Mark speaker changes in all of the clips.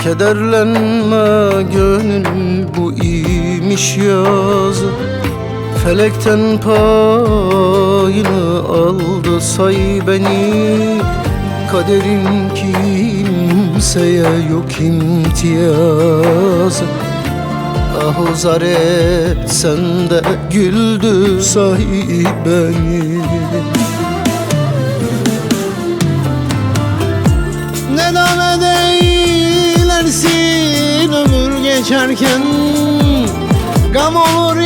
Speaker 1: Kederlenme gönül, bu iyiymiş yazı. Felekten payını aldı say beni. Kaderim kimseye yok imtiyazı. Ah o zar etsen de güldü say beni. Ne dame değilersin ömür geçerken. Gam olur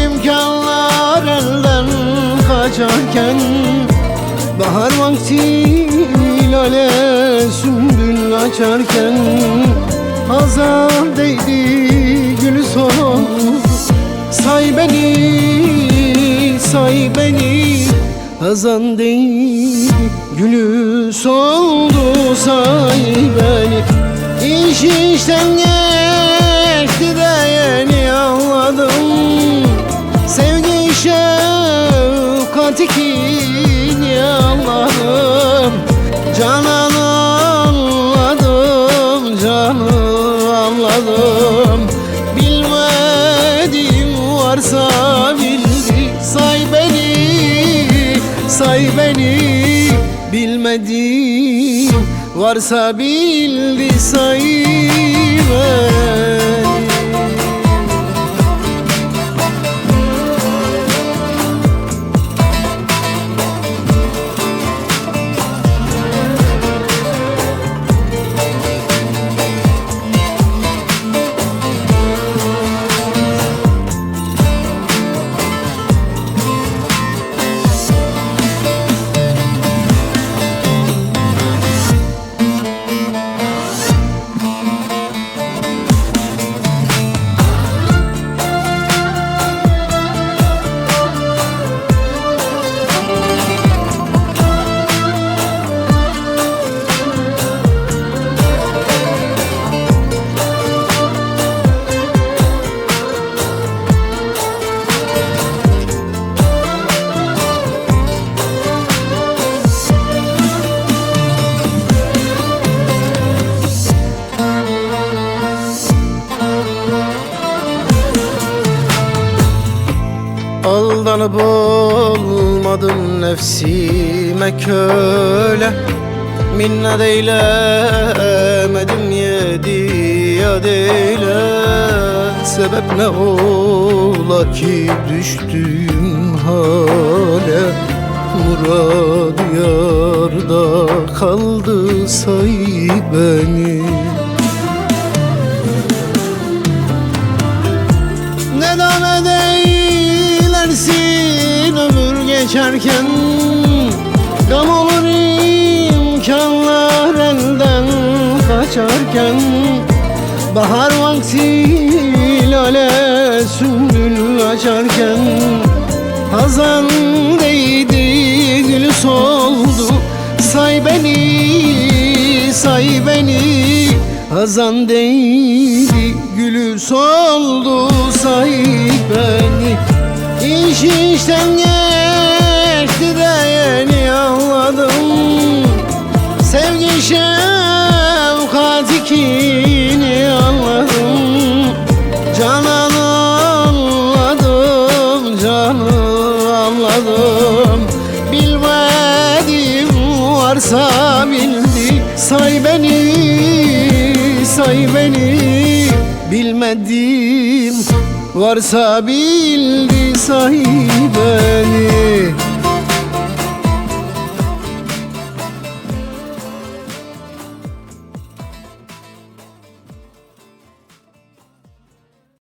Speaker 1: imkanlar elden kaçarken. Bahar vakti lale sümbül açarken. Hazan değdi gülü son. Say beni, say beni. Hazan değdi gülü soldu say beni. İş işten geçti de yeni anladım. Sevgi şefkat ikini anladım. Canan anladım, canı anladım. Bilmediğim varsa bildi say beni, say beni. Bilmediğim varsa bildi say beni. Aldanıp olmadım nefsime köle. Minnet eylemedim yediyat eyle. Sebep ne ola ki düştüm hale. Murad yarda kaldı say beni. Ne dame değilersin ömür geçerken. Gam olur imkanlar elden kaçarken. Bahar vakti lale sümbül açarken. Hazan değdi gülü soldu say beni, say beni. Hazan değdi gülü soldu say beni. İş işten geçti de yeni anladım. Sevgi şefkat ikini anladım. Canan anladım, canı anladım. Bilmediğim varsa bildi say beni, say beni. Bilmediğim varsa bildi say